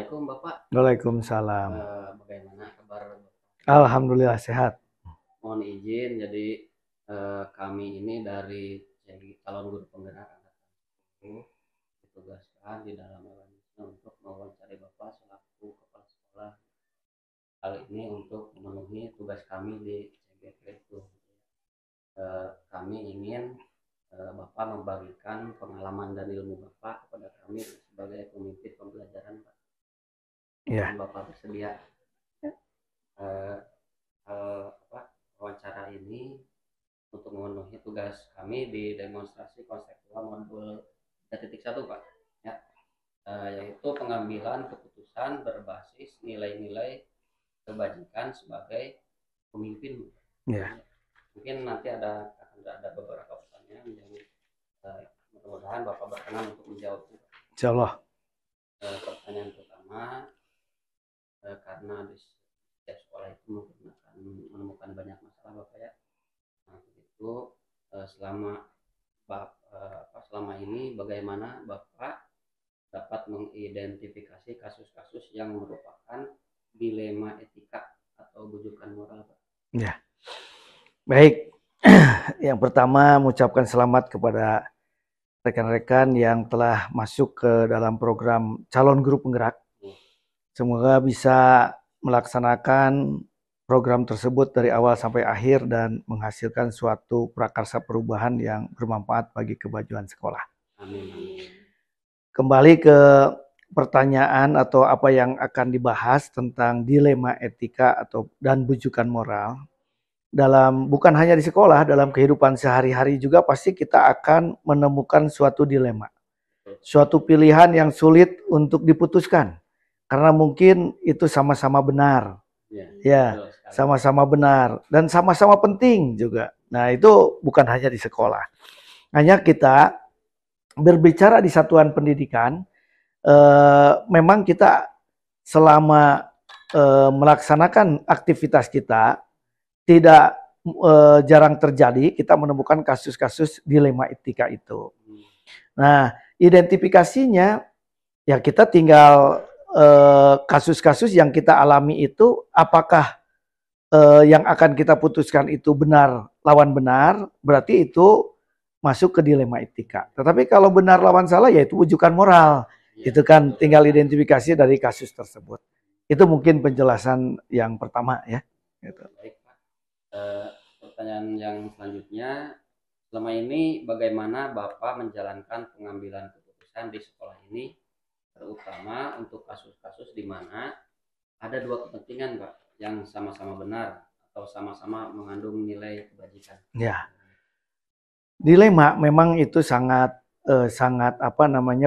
Assalamualaikum Bapak. Waalaikumsalam. Bagaimana kabar Bapak? Alhamdulillah sehat. Mohon izin, jadi kami ini dari calon guru penggerak angkatan 10 ditugaskan di dalam organisasi untuk mewawancari Bapak selaku kepala sekolah. Hal ini untuk memenuhi tugas kami di CGP itu. Kami ingin Bapak membagikan pengalaman dan ilmu Bapak kepada kami sebagai pemimpin pembelajaran, Pak. Ya. Bapak bersedia wawancara ini untuk memenuhi tugas kami di demonstrasi konseptual modul 3.1 Pak, ya, yaitu pengambilan keputusan berbasis nilai-nilai kebajikan sebagai pemimpin. Ya. Mungkin nanti akan ada beberapa pertanyaan yang mudah-mudahan Bapak berkenan untuk menjawab. Insyaallah. Pertanyaan pertama, karena di setiap sekolah itu menemukan banyak masalah Bapak, ya. Nah, itu selama ini bagaimana Bapak dapat mengidentifikasi kasus-kasus yang merupakan dilema etika atau bujukan moral, Pak? Ya. Baik. Yang pertama mengucapkan selamat kepada rekan-rekan yang telah masuk ke dalam program calon guru penggerak. Semoga bisa melaksanakan program tersebut dari awal sampai akhir dan menghasilkan suatu prakarsa perubahan yang bermanfaat bagi kemajuan sekolah. Amin. Kembali ke pertanyaan atau apa yang akan dibahas tentang dilema etika dan bujukan moral. Bukan hanya di sekolah, dalam kehidupan sehari-hari juga pasti kita akan menemukan suatu dilema. Suatu pilihan yang sulit untuk diputuskan. Karena mungkin itu sama-sama benar. Ya, sama-sama benar. Dan sama-sama penting juga. Nah, itu bukan hanya di sekolah. Hanya kita berbicara di satuan pendidikan, memang kita selama melaksanakan aktivitas kita, tidak jarang terjadi kita menemukan kasus-kasus dilema etika itu. Nah, identifikasinya ya kita tinggal kasus-kasus yang kita alami itu apakah yang akan kita putuskan itu benar lawan benar, berarti itu masuk ke dilema etika. Tetapi kalau benar lawan salah ya itu bujukan moral. Itu kan tinggal identifikasi dari kasus tersebut. Itu mungkin penjelasan yang pertama ya. Gitu. Pertanyaan yang selanjutnya, selama ini bagaimana Bapak menjalankan pengambilan keputusan di sekolah ini, terutama untuk kasus-kasus di mana ada dua kepentingan, Pak, yang sama-sama benar atau sama-sama mengandung nilai kebajikan? Ya, dilema memang itu sangat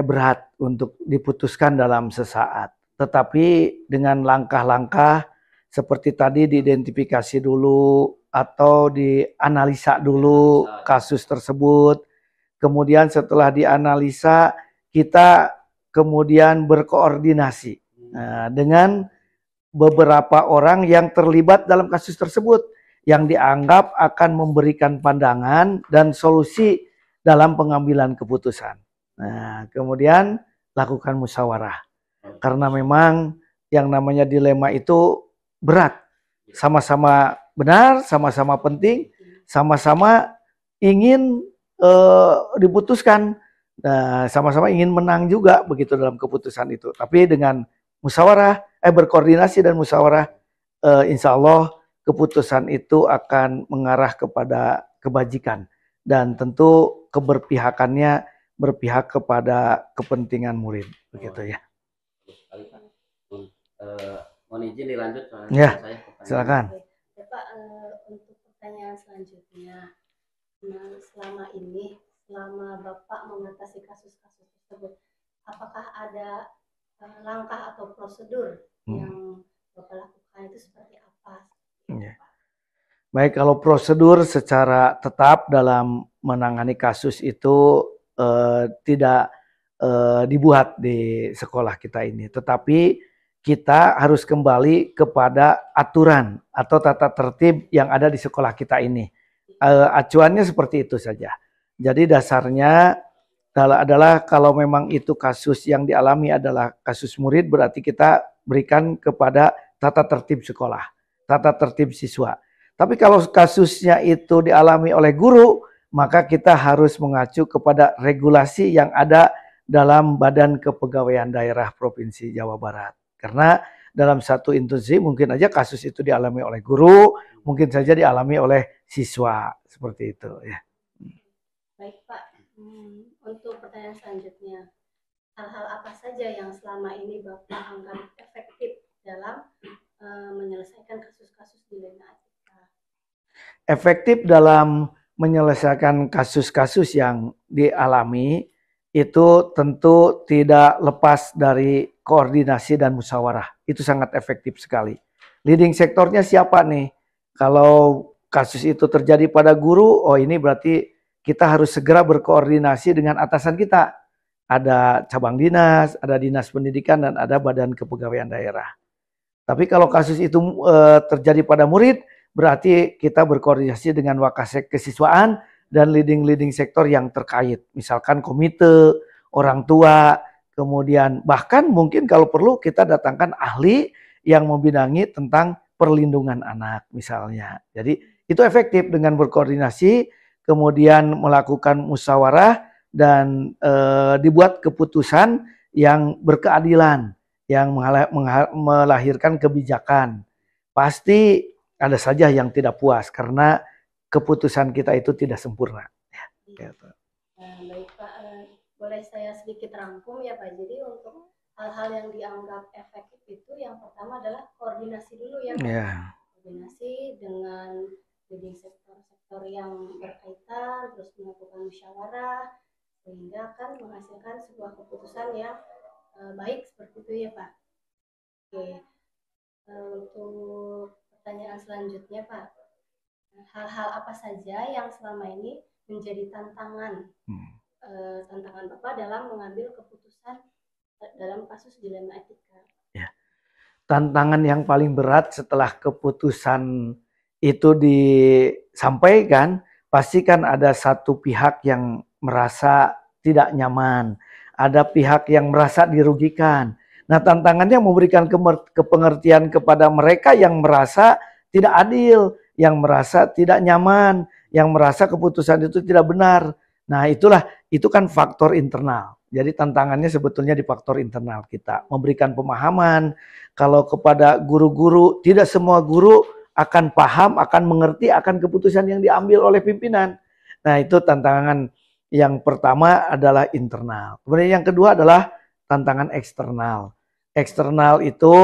berat untuk diputuskan dalam sesaat. Tetapi dengan langkah-langkah seperti tadi diidentifikasi dulu atau dianalisa dulu kasus tersebut. Kemudian setelah dianalisa kita kemudian berkoordinasi dengan beberapa orang yang terlibat dalam kasus tersebut yang dianggap akan memberikan pandangan dan solusi dalam pengambilan keputusan. Nah, kemudian lakukan musyawarah. Karena memang yang namanya dilema itu berat. Sama-sama benar, sama-sama penting, sama-sama ingin diputuskan. Nah, sama-sama ingin menang juga begitu dalam keputusan itu. Tapi dengan musyawarah, berkoordinasi dan musyawarah, insya Allah keputusan itu akan mengarah kepada kebajikan. Dan tentu keberpihakannya berpihak kepada kepentingan murid. Begitu ya. Mohon izin dilanjut. Ya, silakan. Pak, untuk pertanyaan selanjutnya, selama ini, selama Bapak mengatasi kasus-kasus tersebut, apakah ada langkah atau prosedur yang Bapak lakukan itu seperti apa? Ya. Baik, kalau prosedur secara tetap dalam menangani kasus itu tidak dibuat di sekolah kita ini, tetapi kita harus kembali kepada aturan atau tata tertib yang ada di sekolah kita ini. Acuannya seperti itu saja. Jadi dasarnya adalah kalau memang itu kasus yang dialami adalah kasus murid, berarti kita berikan kepada tata tertib sekolah, tata tertib siswa. Tapi kalau kasusnya itu dialami oleh guru, maka kita harus mengacu kepada regulasi yang ada dalam Badan Kepegawaian Daerah Provinsi Jawa Barat. Karena dalam satu institusi mungkin aja kasus itu dialami oleh guru, mungkin saja dialami oleh siswa, seperti itu ya. Baik Pak, untuk pertanyaan selanjutnya, hal-hal apa saja yang selama ini Bapak anggap efektif dalam menyelesaikan kasus-kasus dilema etika? Efektif dalam menyelesaikan kasus-kasus yang dialami itu tentu tidak lepas dari koordinasi dan musyawarah. Itu sangat efektif sekali. Leading sektornya siapa nih? Kalau kasus itu terjadi pada guru, oh ini berarti kita harus segera berkoordinasi dengan atasan kita. Ada cabang dinas, ada dinas pendidikan, dan ada badan kepegawaian daerah. Tapi kalau kasus itu terjadi pada murid, berarti kita berkoordinasi dengan wakasek kesiswaan dan leading sektor yang terkait. Misalkan komite, orang tua, kemudian bahkan mungkin kalau perlu kita datangkan ahli yang membidangi tentang perlindungan anak misalnya. Jadi itu efektif dengan berkoordinasi, kemudian melakukan musyawarah dan dibuat keputusan yang berkeadilan, yang melahirkan kebijakan. Pasti ada saja yang tidak puas karena keputusan kita itu tidak sempurna. Ya, gitu. Baik Pak, boleh saya sedikit rangkum ya Pak. Jadi untuk hal-hal yang dianggap efektif itu yang pertama adalah koordinasi dulu ya Pak. Ya. Koordinasi dengan leading sektor-sektor yang berkaitan, terus melakukan musyawarah, sehingga akan menghasilkan sebuah keputusan yang baik seperti itu ya Pak. Oke, untuk pertanyaan selanjutnya Pak, hal-hal apa saja yang selama ini menjadi tantangan tantangan Bapak dalam mengambil keputusan dalam kasus dilema etika? Ya. Tantangan yang paling berat setelah keputusan itu disampaikan, pasti kan ada satu pihak yang merasa tidak nyaman, ada pihak yang merasa dirugikan. Nah, tantangannya memberikan kepengertian kepada mereka yang merasa tidak adil, yang merasa tidak nyaman, yang merasa keputusan itu tidak benar. Nah, itu kan faktor internal. Jadi tantangannya sebetulnya di faktor internal kita. Memberikan pemahaman, kalau kepada guru-guru, tidak semua guru akan paham, akan mengerti akan keputusan yang diambil oleh pimpinan. Nah, itu tantangan yang pertama adalah internal. Kemudian yang kedua adalah tantangan eksternal. Eksternal itu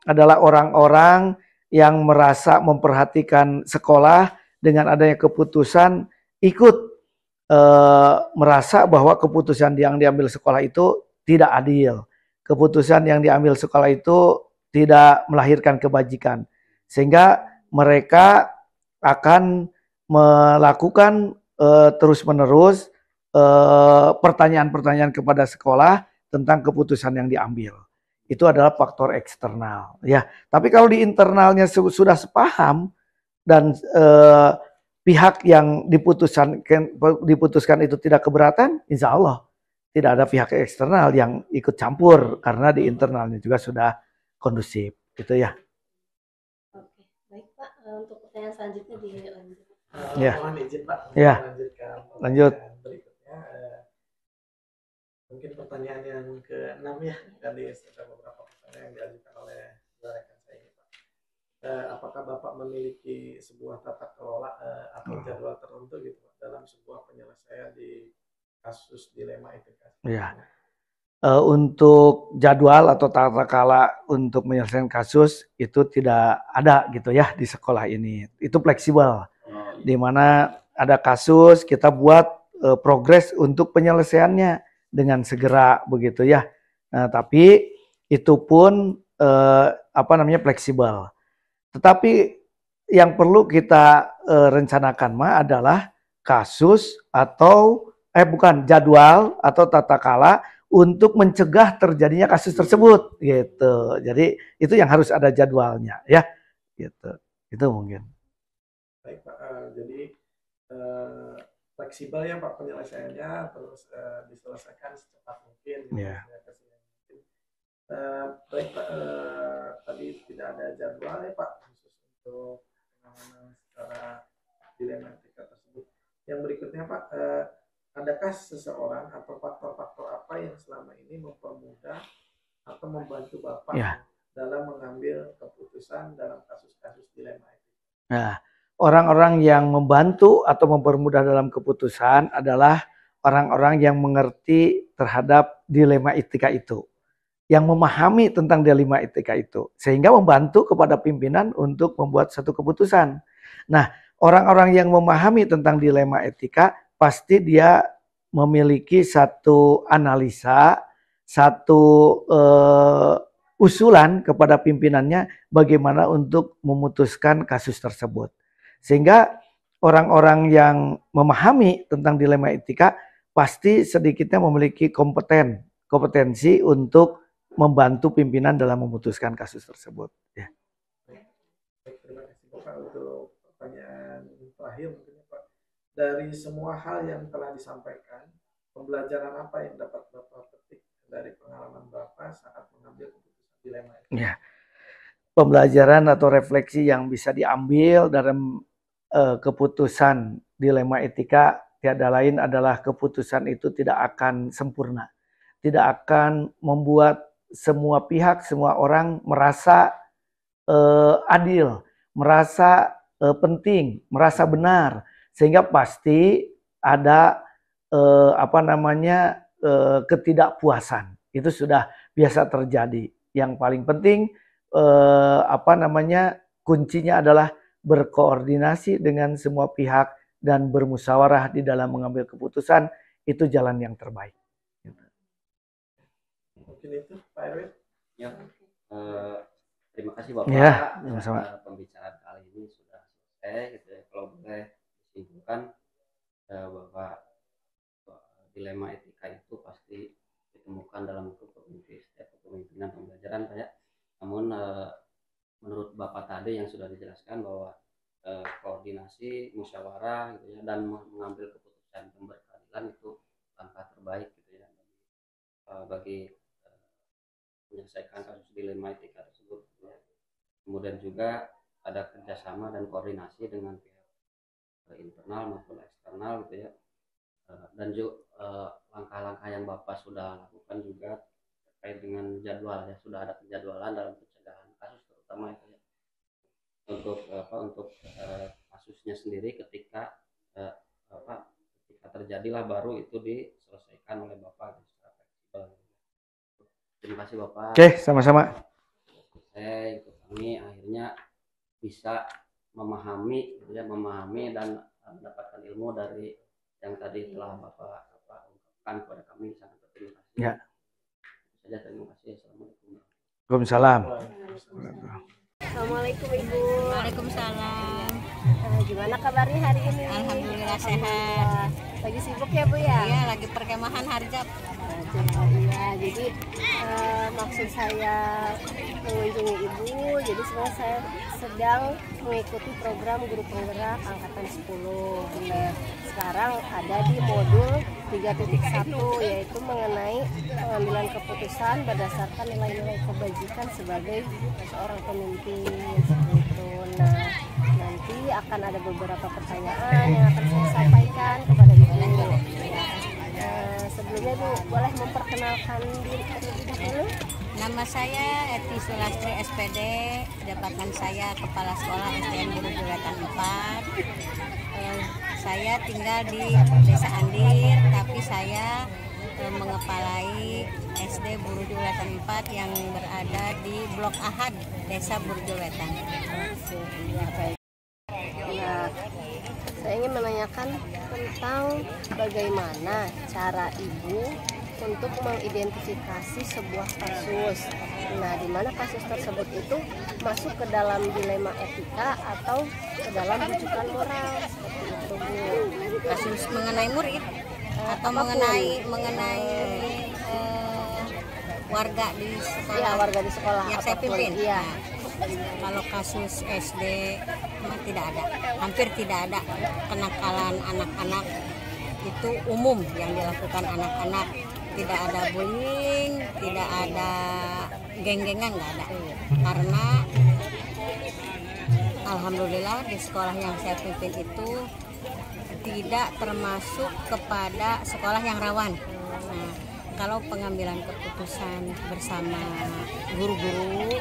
adalah orang-orang yang merasa memperhatikan sekolah, dengan adanya keputusan ikut merasa bahwa keputusan yang diambil sekolah itu tidak adil. Keputusan yang diambil sekolah itu tidak melahirkan kebajikan. Sehingga mereka akan melakukan terus-menerus pertanyaan-pertanyaan kepada sekolah tentang keputusan yang diambil. Itu adalah faktor eksternal, ya. Tapi kalau di internalnya sudah sepaham dan pihak yang diputuskan itu tidak keberatan, insya Allah tidak ada pihak eksternal yang ikut campur karena di internalnya juga sudah kondusif, gitu ya. Oke, baik Pak. Untuk pertanyaan selanjutnya dilanjut. Ya. Mohon izin Pak. Ya. Lanjut. Lanjut. Berikutnya mungkin pertanyaan yang ke-6 ya, dari beberapa pertanyaan yang diajukan oleh rekan saya ini Pak. Apakah Bapak memiliki sebuah tata kelola atau jadwal tertentu gitu Pak dalam sebuah penyelesaian di kasus dilema etika? Ya. Untuk jadwal atau tata kelola untuk menyelesaikan kasus itu tidak ada gitu ya di sekolah ini. Itu fleksibel. Di mana ada kasus kita buat progres untuk penyelesaiannya dengan segera begitu ya. Nah, tapi itu pun fleksibel. Tetapi yang perlu kita rencanakan adalah kasus atau jadwal atau tata kelola untuk mencegah terjadinya kasus tersebut gitu. Jadi itu yang harus ada jadwalnya ya. Gitu. Itu mungkin. Baik Pak, jadi fleksibel ya Pak penyelesaiannya, terus diselesaikan secepat mungkin gitu, Iya. kesini mungkin. Baik Pak, tadi tidak ada jadwal ya Pak khusus untuk penanganan secara dilematika tersebut. Yang berikutnya Pak, adakah seseorang atau faktor-faktor apa yang selama ini mempermudah atau membantu Bapak Ya. dalam mengambil keputusan dalam kasus-kasus dilema etika? Nah, orang-orang yang membantu atau mempermudah dalam keputusan adalah orang-orang yang mengerti terhadap dilema etika itu, yang memahami tentang dilema etika itu, sehingga membantu kepada pimpinan untuk membuat satu keputusan. Nah, orang-orang yang memahami tentang dilema etika pasti dia memiliki satu analisa, satu usulan kepada pimpinannya bagaimana untuk memutuskan kasus tersebut. Sehingga orang-orang yang memahami tentang dilema etika pasti sedikitnya memiliki kompetensi untuk membantu pimpinan dalam memutuskan kasus tersebut. Ya. Baik, terima kasih Bapak untuk pertanyaan terakhir mungkin Pak. Dari semua hal yang telah disampaikan, pembelajaran apa yang dapat Bapak petik dari pengalaman Bapak saat mengambil keputusan dilema etika? Ya. Pembelajaran atau refleksi yang bisa diambil dalam keputusan dilema etika tiada lain adalah keputusan itu tidak akan sempurna, tidak akan membuat semua pihak, semua orang merasa adil, merasa penting, merasa benar, sehingga pasti ada ketidakpuasan. Itu sudah biasa terjadi. Yang paling penting kuncinya adalah berkoordinasi dengan semua pihak dan bermusyawarah di dalam mengambil keputusan. Itu jalan yang terbaik. Mungkin itu Pak Erwin. Ya, terima kasih Bapak. Ya, sama-sama. Pembicaraan kali ini sudah selesai. Gitu ya. Kalau boleh disimpulkan bahwa dilema etika itu pasti ditemukan dalam setiap kepemimpinan pembelajaran Pak ya. Namun menurut Bapak tadi yang sudah dijelaskan bahwa koordinasi, musyawarah gitu ya, dan mengambil keputusan yang berkeadilan itu langkah terbaik gitu ya bagi menyelesaikan kasus dilema etika tersebut. Ya. Kemudian juga ada kerjasama dan koordinasi dengan pihak internal maupun eksternal gitu ya. Dan juga langkah-langkah yang Bapak sudah lakukan juga terkait dengan jadwal ya, sudah ada penjadwalan dalam pencegahan kasus terutama itu ya. Untuk kasusnya sendiri ketika terjadilah baru itu diselesaikan oleh Bapak secara fleksibel. Terima kasih Bapak. Oke, sama-sama. Itu kami akhirnya bisa memahami dan mendapatkan ilmu dari yang tadi telah Bapak ungkapkan kepada kami. Sangat terima kasih. Ya. Saja terima kasih. Assalamualaikum. Waalaikumsalam. Assalamualaikum Ibu. Waalaikumsalam. Gimana kabarnya hari ini? Alhamdulillah sehat. Lagi sibuk ya Bu ya? Iya, lagi perkemahan harjab. Iya, jadi maksud saya mengunjungi Ibu, jadi sebenarnya saya sedang mengikuti program guru penggerak angkatan 10. Nah, sekarang ada di modul 3.1 yaitu mengenai pengambilan keputusan berdasarkan nilai-nilai kebajikan sebagai seorang pemimpin gitu. Nah, nanti akan ada beberapa pertanyaan yang akan saya sampaikan kepada Ibu. Sebelumnya Bu, boleh memperkenalkan diri terlebih dahulu? Nama saya Eti Sulastri SPD, jabatan saya Kepala Sekolah SDN Buruju Wetan 4. Saya tinggal di Desa Andir, tapi saya mengepalai SD Buruju Wetan 4 yang berada di Blok Ahad, Desa Buruju Wetan. Nah, saya ingin menanyakan tentang bagaimana cara Ibu untuk mengidentifikasi sebuah kasus. Nah, di mana kasus tersebut itu masuk ke dalam dilema etika atau ke dalam rujukan moral seperti itu, Bu. Kasus mengenai murid atau Apapun. mengenai warga di sekolah. Ya, warga di sekolah yang saya apapun. pimpin. Iya. Kalau kasus SD tidak ada, hampir tidak ada kenakalan anak-anak itu umum yang dilakukan anak-anak, tidak ada bullying, tidak ada geng-gengan, nggak ada. Karena alhamdulillah di sekolah yang saya pimpin itu tidak termasuk kepada sekolah yang rawan. Nah, kalau pengambilan keputusan bersama guru-guru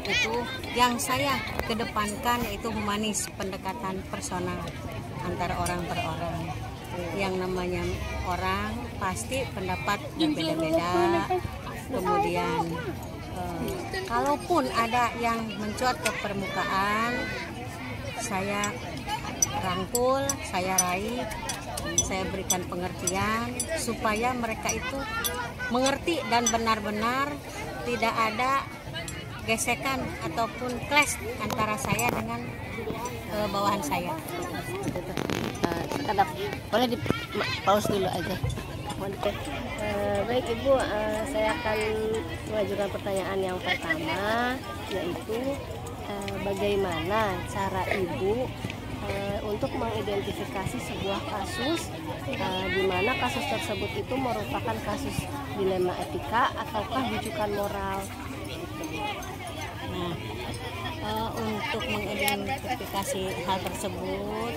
itu yang saya kedepankan yaitu humanis, pendekatan personal antara orang per orang. Yang namanya orang pasti pendapat berbeda-beda. Kemudian kalaupun ada yang mencuat ke permukaan, saya rangkul, saya raih, saya berikan pengertian supaya mereka itu mengerti dan benar-benar tidak ada gesekan ataupun clash antara saya dengan bawahan saya. Boleh di pause dulu aja. Baik Ibu, saya akan mengajukan pertanyaan yang pertama, yaitu bagaimana cara Ibu untuk mengidentifikasi sebuah kasus di mana kasus tersebut itu merupakan kasus dilema etika ataukah rujukan moral. Nah, untuk mengidentifikasi hal tersebut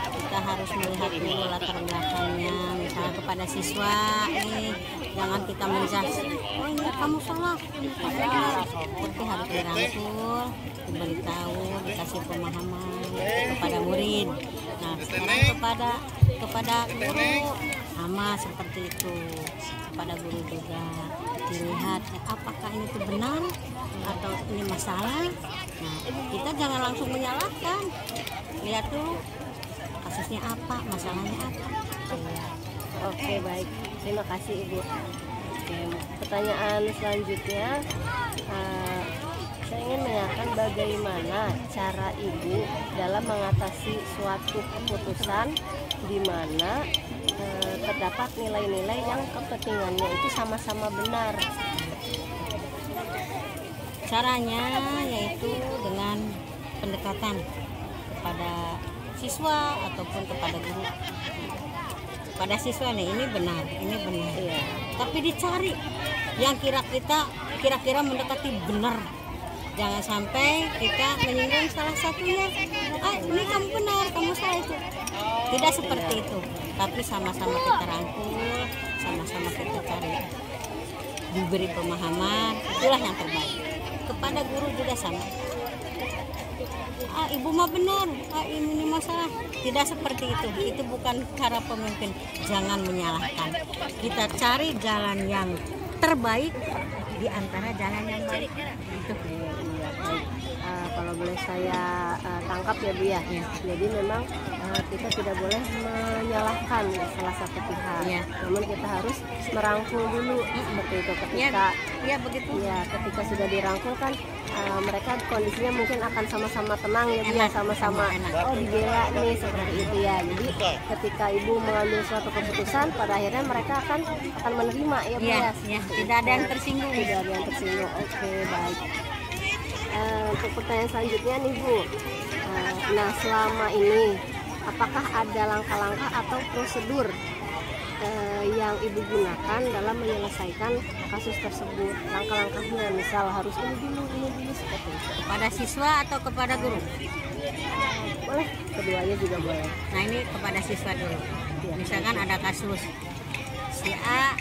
kita harus melihat dulu latar belakangnya. Misalnya kepada siswa nih, jangan kita menjudge, oh ini kamu salah, ini salah. Tapi harus dirangkul, diberitahu, dikasih pemahaman kepada murid. Nah sekarang kepada guru sama seperti itu, kepada guru juga dilihat apakah ini tuh benar atau ini masalah. Nah kita jangan langsung menyalahkan, lihat dulu kasusnya apa, masalahnya apa. Oke, baik, terima kasih Ibu. Oke, pertanyaan selanjutnya, saya ingin menanyakan bagaimana cara Ibu dalam mengatasi suatu keputusan di mana terdapat nilai-nilai yang kepentingannya itu sama-sama benar. Caranya yaitu dengan pendekatan kepada siswa ataupun kepada guru. Pada siswa nih, ini benar, iya. Tapi dicari yang kira-kira mendekati benar. Jangan sampai kita menyinggung salah satunya, ini kamu benar, kamu salah itu. Tidak seperti itu, tapi sama-sama kita rangkul, sama-sama kita cari, diberi pemahaman, itulah yang terbaik. Kepada guru juga sama. Ibu mah benar, ini masalah. Tidak seperti itu bukan cara pemimpin. Jangan menyalahkan, kita cari jalan yang terbaik di antara jalan yang baik. Itu. Kalau boleh saya tangkap ya Bu ya. Jadi memang kita tidak boleh menyalahkan salah satu pihak. Ya. Namun kita harus merangkul dulu seperti itu. Ketika begitu. Ya, ketika sudah dirangkul kan mereka kondisinya mungkin akan sama-sama tenang ya Bu, sama-sama dibela nih seperti itu ya. Jadi ketika Ibu mengambil suatu keputusan, pada akhirnya mereka akan menerima ya Bu ya. Tidak ada yang tersinggung. Tidak ada yang tersinggung. Oke, baik. Untuk pertanyaan selanjutnya nih Bu, nah selama ini apakah ada langkah-langkah atau prosedur yang Ibu gunakan dalam menyelesaikan kasus tersebut? Langkah-langkahnya misal harus ini dulu seperti itu. Kepada siswa atau kepada guru? Boleh, keduanya juga boleh. Nah ini kepada siswa dulu. Misalkan ada kasus si A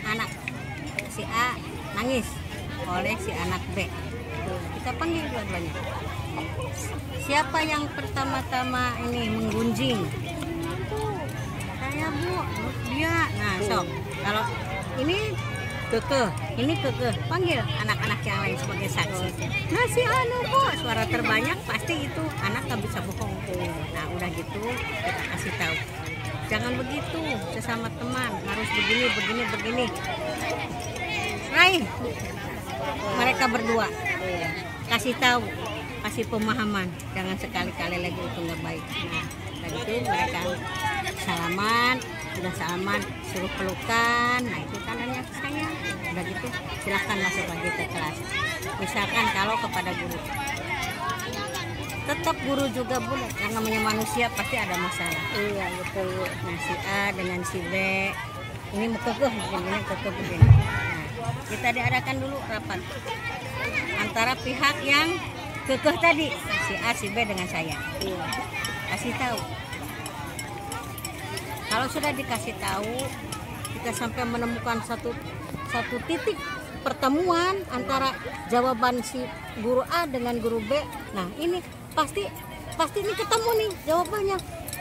nangis oleh si anak B. Kita panggil dua-duanya. Siapa yang pertama-tama ini menggunjing? Saya Bu, dia. Nah sok, kalau ini keke, panggil anak-anak yang lain sebagai saksi. Nah si Bu, suara terbanyak pasti itu anak gak bisa bohong. Nah udah gitu kita kasih tahu. Jangan begitu sesama teman, harus begini. Raih mereka berdua, kasih tahu, kasih pemahaman, jangan sekali-kali lagi itu nggak baik. Nah itu mereka sudah salaman, suruh pelukan. Nah itu tandanya sayang. Udah gitu silahkan masuk lagi ke kelas. Misalkan kalau kepada guru, tetap guru juga Bu, yang namanya manusia pasti ada masalah. Iya betul Bu. Nah, si A dengan si B ini kekeh begini, kekeh begini. Nah, kita diadakan dulu rapat antara pihak yang kekeh tadi, si A, si B dengan saya. Iya. Kasih tahu. Kalau sudah dikasih tahu, kita sampai menemukan satu titik pertemuan antara jawaban si guru A dengan guru B. Nah, ini pasti ini ketemu nih jawabannya.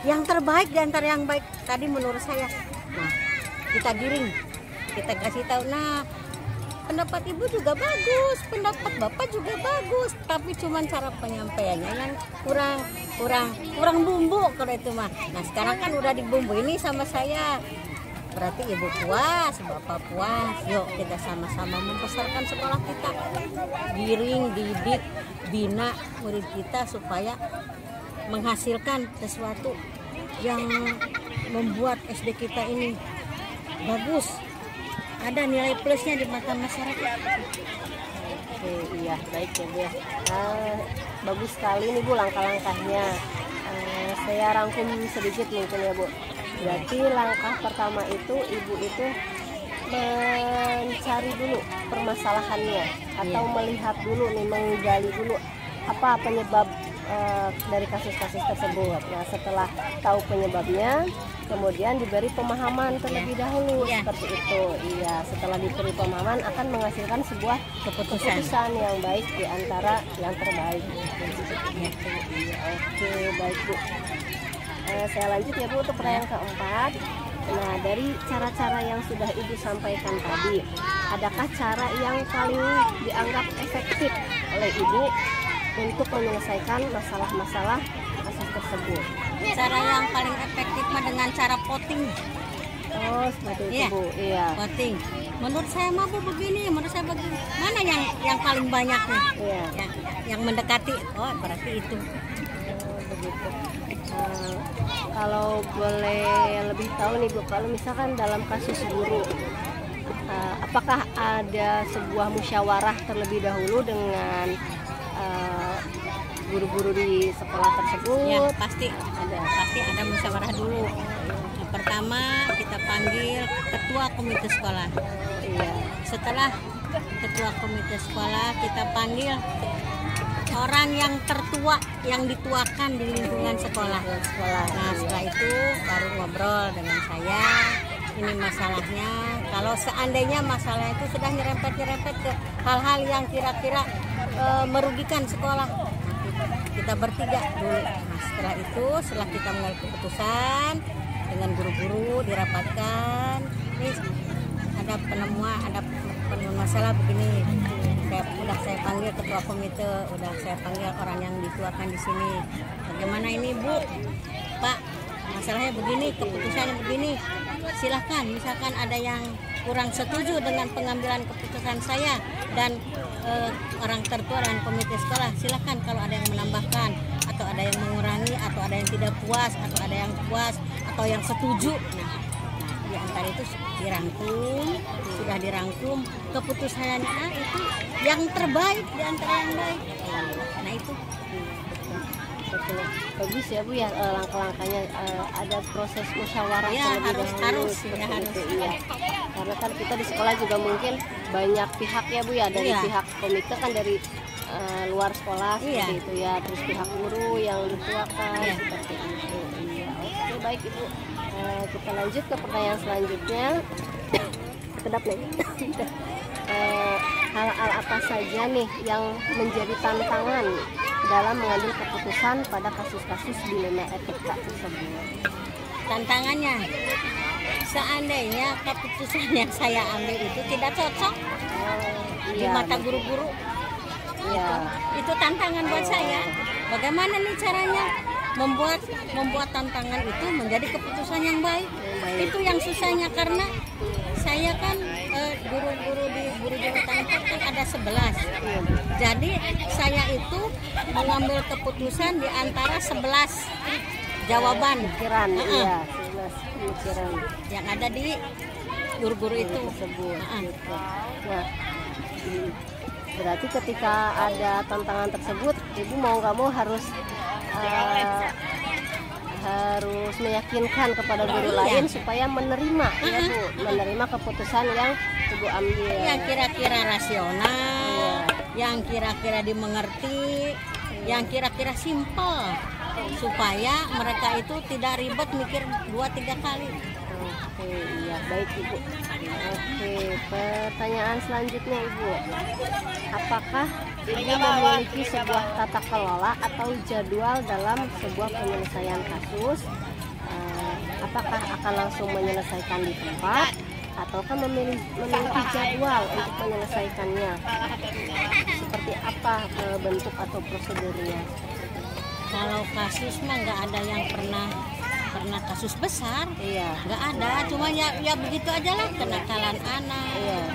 Yang terbaik di antara yang baik tadi menurut saya. Nah, kita giring. Kita kasih tahu, nah, pendapat ibu juga bagus, pendapat bapak juga bagus, tapi cuman cara penyampaiannya yang kurang bumbu kalau itu mah. Nah sekarang kan udah dibumbu ini sama saya, berarti ibu puas, bapak puas. Yuk kita sama-sama membesarkan sekolah kita, giring, didik, bina murid kita supaya menghasilkan sesuatu yang membuat SD kita ini bagus, ada nilai plusnya di mata masyarakat. Oke, iya baik ya Bu ya. Bagus sekali nih Bu langkah-langkahnya. Saya rangkum sedikit mungkin ya Bu. Berarti langkah pertama itu ibu itu mencari dulu permasalahannya atau melihat dulu nih, menggali dulu apa penyebab dari kasus-kasus tersebut. Nah setelah tahu penyebabnya, kemudian diberi pemahaman terlebih dahulu seperti itu. Iya, setelah diberi pemahaman akan menghasilkan sebuah keputusan yang baik di antara yang terbaik. Oke, baik Bu. Saya lanjut ya Bu untuk pertanyaan keempat. Nah, dari cara-cara yang sudah Ibu sampaikan tadi, adakah cara yang paling dianggap efektif oleh Ibu untuk menyelesaikan masalah-masalah kasus tersebut? Cara yang paling efektif mah dengan cara voting. Oh seperti itu Bu. Iya. Voting. Menurut saya mah Bu begini, menurut saya begini. Mana yang paling banyak nih? Iya. Yang mendekati. Oh berarti itu. Begitu. Kalau boleh lebih tahu nih Bu, kalau misalkan dalam kasus guru, apakah ada sebuah musyawarah terlebih dahulu dengan guru-guru di sekolah tersebut? Ya pasti ada musyawarah dulu. Yang pertama kita panggil ketua komite sekolah. Iya. Setelah ketua komite sekolah kita panggil orang yang tertua, yang dituakan di lingkungan sekolah. Nah setelah itu baru ngobrol dengan saya. Ini masalahnya. Kalau seandainya masalah itu sudah nyerempet ke hal-hal yang kira-kira merugikan sekolah, kita bertiga dulu. Nah setelah itu, setelah kita mengambil keputusan dengan guru-guru dirapatkan, ini ada penemuan masalah begini. Saya panggil ketua komite, udah saya panggil orang yang dituakan di sini. Bagaimana ini Bu, Pak? Masalahnya begini, keputusannya begini. Silahkan, misalkan ada yang kurang setuju dengan pengambilan keputusan saya dan orang tertua dan komite sekolah, silahkan kalau ada yang menambahkan atau ada yang mengurangi atau ada yang tidak puas atau ada yang puas atau yang setuju. Nah di antara itu sudah dirangkum keputusannya itu yang terbaik di antara yang baik. Nah itu betul. Bagus ya Bu ya, langkah-langkahnya ada proses musyawarah ya, terlebih dahulu. harus. Iya. Karena kan kita di sekolah juga mungkin banyak pihak ya Bu ya, dari pihak komite kan dari luar sekolah seperti itu ya, terus pihak guru yang dituakan seperti itu. Iya. Oke baik Ibu, kita lanjut ke pertanyaan selanjutnya. Kedap nih. Hal-hal apa saja nih yang menjadi tantangan dalam mengambil keputusan pada kasus-kasus dilema etika tersebut? Tantangannya, seandainya keputusan yang saya ambil itu tidak cocok di mata guru-guru, itu tantangan buat saya. Bagaimana nih caranya membuat tantangan itu menjadi keputusan yang baik? Itu yang susahnya, karena saya kan guru-guru di Guru Jabatan 4 kan ada 11. Jadi saya itu mengambil keputusan di antara 11 jawaban pikiran yang ada di guru-guru itu tersebut. Nah, Berarti ketika ada tantangan tersebut, ibu mau nggak mau harus meyakinkan kepada guru lain supaya menerima, ya Bu, menerima keputusan yang ibu ambil. Yang kira-kira rasional, yang kira-kira dimengerti, yang kira-kira simpel, supaya mereka itu tidak ribet mikir 2-3 kali. Oke, iya baik Ibu. Oke, pertanyaan selanjutnya Ibu, apakah Ibu memiliki sebuah tata kelola atau jadwal dalam sebuah penyelesaian kasus? Apakah akan langsung menyelesaikan di tempat ataukah memiliki jadwal untuk menyelesaikannya? Seperti apa bentuk atau prosedurnya? Kalau kasus mah nggak ada yang pernah kasus besar, nggak ada, cuma ya begitu aja lah, kenakalan anak,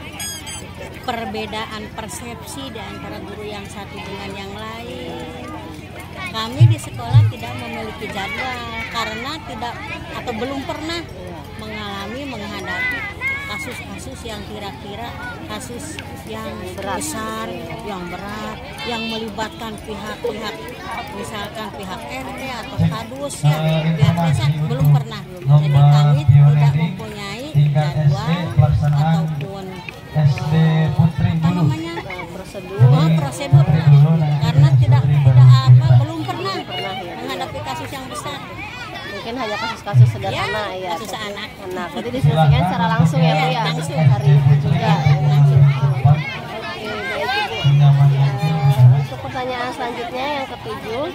perbedaan persepsi di antara guru yang satu dengan yang lain. Kami di sekolah tidak memiliki jadwal karena tidak atau belum pernah menghadapi kasus-kasus yang kira-kira kasus yang besar, yang berat, yang melibatkan pihak-pihak, misalkan pihak RT atau kadus, ya pihak desa, belum pernah. Jadi kami tidak mempunyai jadwal ataupun prosedur karena belum pernah menghadapi kasus yang besar. Mungkin hanya kasus-kasus sederhana ya, kasus anak. Berarti diselesaikan secara langsung ya Bu ya, langsung hari itu juga. Oke, baik Ibu. Untuk pertanyaan selanjutnya yang ketujuh,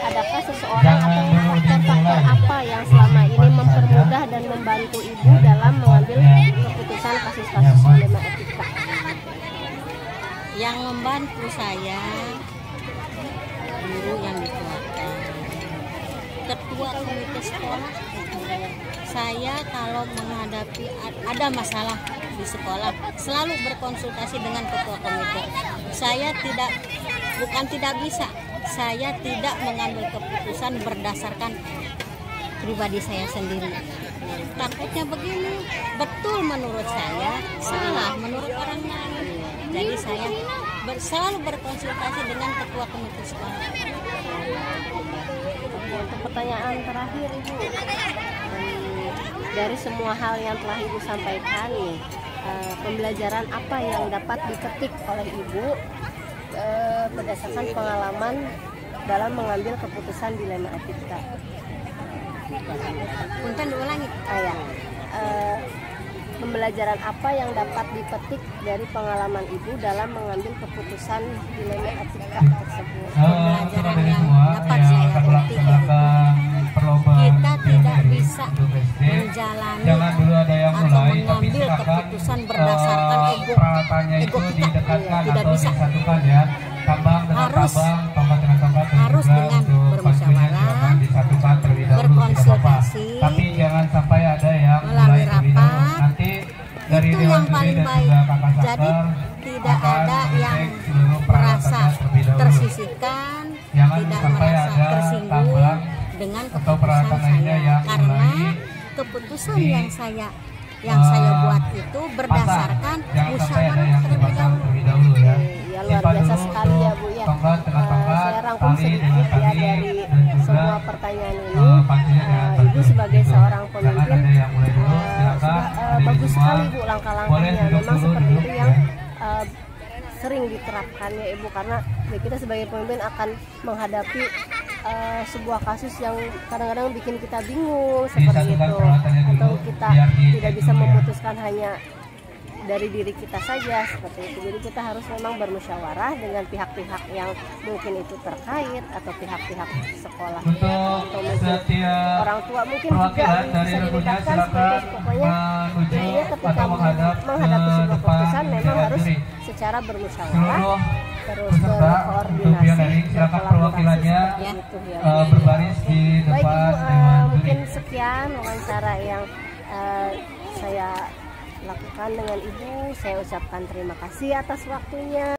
adakah seseorang atau faktor-faktor apa yang selama ini mempermudah dan membantu Ibu dalam mengambil keputusan kasus-kasus dilema etika? Yang membantu saya guru yang dikeluarkan, ketua komite sekolah. Saya kalau menghadapi ada masalah di sekolah selalu berkonsultasi dengan ketua komite. Saya tidak bisa, saya tidak mengambil keputusan berdasarkan pribadi saya sendiri. Takutnya begini, betul menurut saya, salah menurut orang lain. Jadi saya selalu berkonsultasi dengan ketua komite sekolah. Untuk pertanyaan terakhir Ibu, dari semua hal yang telah Ibu sampaikan nih, pembelajaran apa yang dapat dipetik oleh Ibu berdasarkan pengalaman dalam mengambil keputusan dilema etika? Punten diulangi. Pembelajaran apa yang dapat dipetik dari pengalaman Ibu dalam mengambil keputusan dilema etika tersebut? Pembelajaran yang dapat saya petik kita tidak bisa menjalani atau mengambil keputusan berdasarkan ego kita, tidak bisa. Harus dengan bermusyawarah, berkonsultasi, melalui rapat, itu yang paling baik. Jadi tidak ada yang merasa tersisihkan, tidak merasa tersinggung dengan keputusan saya, karena keputusan yang saya buat itu berdasarkan musyawarah terlebih dahulu. Ya, luar biasa sekali ya Bu ya. Saya rangkum sedikit ya dari semua pertanyaan ini. Ibu sebagai seorang pemimpin sudah bagus sekali Bu langkah-langkahnya. Memang seperti itu yang sering diterapkan ya Ibu, karena ya, kita sebagai pemimpin akan menghadapi sebuah kasus yang kadang-kadang bikin kita bingung seperti itu, atau kita tidak bisa memutuskan hanya dari diri kita saja seperti itu. Jadi kita harus memang bermusyawarah dengan pihak-pihak yang mungkin itu terkait, atau pihak-pihak sekolah atau mungkin orang tua mungkin juga bisa dilibatkan seperti itu. Pokoknya intinya ketika menghadapi sebuah keputusan memang harus secara bermusyawarah, terus berkoordinasi, berkolaborasi gitu ya. Berbaris di Baik depan Ibu, mungkin sekian wawancara yang saya lakukan dengan Ibu. Saya ucapkan terima kasih atas waktunya.